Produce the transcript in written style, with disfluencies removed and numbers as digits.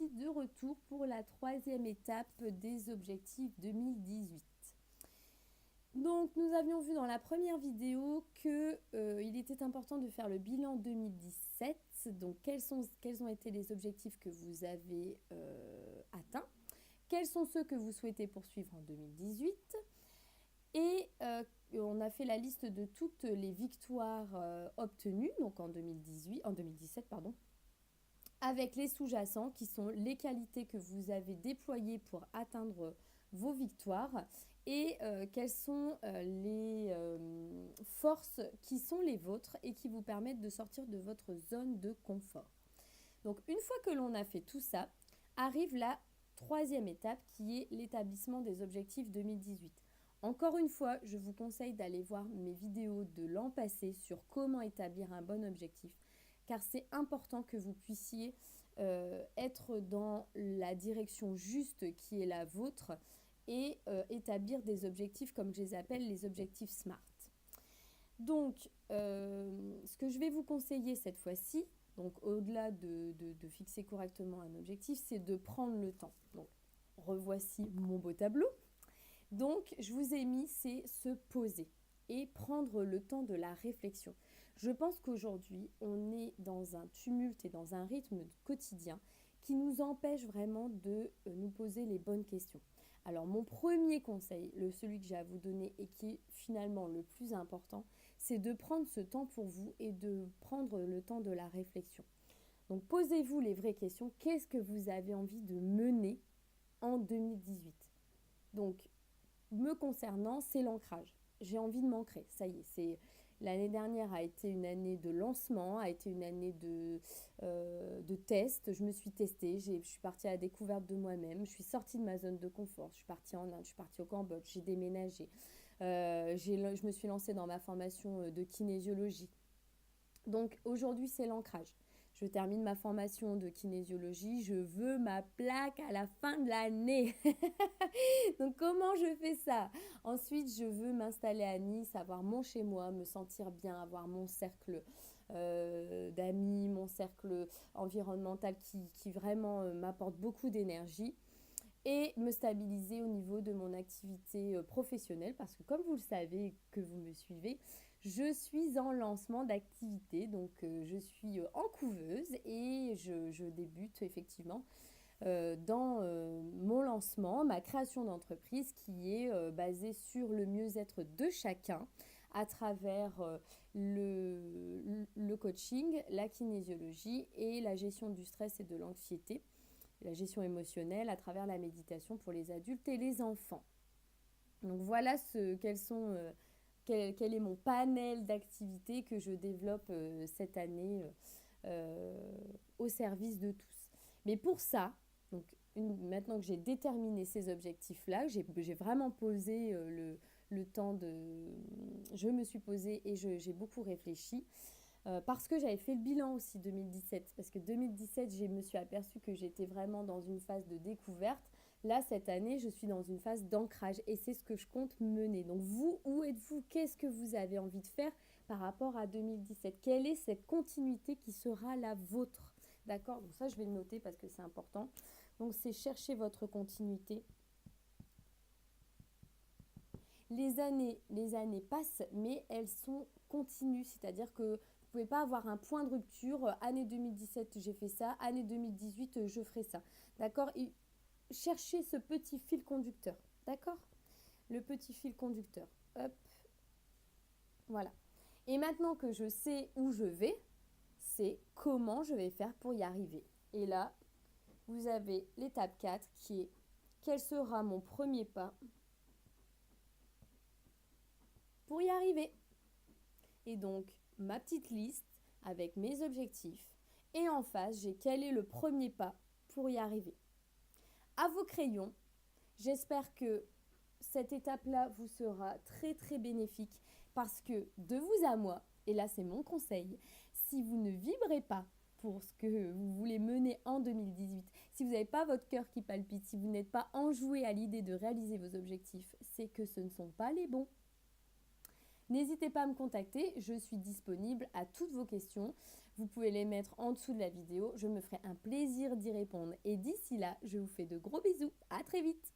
voici de retour pour la troisième étape des objectifs 2018. Donc nous avions vu dans la première vidéo qu'il était important de faire le bilan 2017. Donc quels ont été les objectifs que vous avez atteints, quels sont ceux que vous souhaitez poursuivre en 2018 et on a fait la liste de toutes les victoires obtenues donc en 2017 pardon, avec les sous-jacents qui sont les qualités que vous avez déployées pour atteindre vos victoires et quelles sont les forces qui sont les vôtres et qui vous permettent de sortir de votre zone de confort. Donc une fois que l'on a fait tout ça, arrive la troisième étape qui est l'établissement des objectifs 2018. Encore une fois, je vous conseille d'aller voir mes vidéos de l'an passé sur comment établir un bon objectif, car c'est important que vous puissiez être dans la direction juste qui est la vôtre et établir des objectifs comme je les appelle les objectifs SMART. Donc, ce que je vais vous conseiller cette fois-ci, donc au-delà de fixer correctement un objectif, c'est de prendre le temps. Donc, revoici mon beau tableau. Donc, je vous ai mis, c'est se poser et prendre le temps de la réflexion. Je pense qu'aujourd'hui, on est dans un tumulte et dans un rythme quotidien qui nous empêche vraiment de nous poser les bonnes questions. Alors, mon premier conseil, celui que j'ai à vous donner et qui est finalement le plus important, c'est de prendre ce temps pour vous et de prendre le temps de la réflexion. Donc, posez-vous les vraies questions. Qu'est-ce que vous avez envie de mener en 2018 ? Donc, me concernant, c'est l'ancrage. J'ai envie de m'ancrer. Ça y est, l'année dernière a été une année de lancement, a été une année de test. Je me suis testée, je suis partie à la découverte de moi-même. Je suis sortie de ma zone de confort. Je suis partie en Inde, je suis partie au Cambodge, j'ai déménagé. Je me suis lancée dans ma formation de kinésiologie. Donc aujourd'hui, c'est l'ancrage. Je termine ma formation de kinésiologie, je veux ma plaque à la fin de l'année. Donc comment je fais ça ? Ensuite, je veux m'installer à Nice, avoir mon chez-moi, me sentir bien, avoir mon cercle d'amis, mon cercle environnemental qui vraiment m'apporte beaucoup d'énergie et me stabiliser au niveau de mon activité professionnelle parce que comme vous le savez, que vous me suivez, je suis en lancement d'activité, donc je suis en couveuse et je débute effectivement dans mon lancement, ma création d'entreprise qui est basée sur le mieux-être de chacun à travers le coaching, la kinésiologie et la gestion du stress et de l'anxiété, la gestion émotionnelle à travers la méditation pour les adultes et les enfants. Donc voilà quel est mon panel d'activités que je développe cette année au service de tous. Mais pour ça, donc maintenant que j'ai déterminé ces objectifs-là, j'ai vraiment posé le temps de... Je me suis posée et j'ai beaucoup réfléchi. Parce que j'avais fait le bilan aussi 2017. Parce que 2017, je me suis aperçue que j'étais vraiment dans une phase de découverte. Là, cette année, je suis dans une phase d'ancrage et c'est ce que je compte mener. Donc vous, où êtes-vous ? Qu'est-ce que vous avez envie de faire par rapport à 2017 ? Quelle est cette continuité qui sera la vôtre ? D'accord ? Donc ça, je vais le noter parce que c'est important. Donc c'est chercher votre continuité. Les années passent, mais elles sont continues. C'est-à-dire que vous ne pouvez pas avoir un point de rupture. Année 2017, j'ai fait ça. Année 2018, je ferai ça. D'accord ? Et cherchez ce petit fil conducteur. D'accord ? Le petit fil conducteur. Hop. Voilà. Et maintenant que je sais où je vais, c'est comment je vais faire pour y arriver. Et là, vous avez l'étape 4 qui est quel sera mon premier pas pour y arriver. Et donc, ma petite liste avec mes objectifs. Et en face, j'ai quel est le premier pas pour y arriver. À vos crayons, j'espère que cette étape-là vous sera très très bénéfique parce que de vous à moi, et là c'est mon conseil, si vous ne vibrez pas pour ce que vous voulez mener en 2018, si vous n'avez pas votre cœur qui palpite, si vous n'êtes pas enjoué à l'idée de réaliser vos objectifs, c'est que ce ne sont pas les bons. N'hésitez pas à me contacter, je suis disponible à toutes vos questions. Vous pouvez les mettre en dessous de la vidéo. Je me ferai un plaisir d'y répondre. Et d'ici là, je vous fais de gros bisous. À très vite!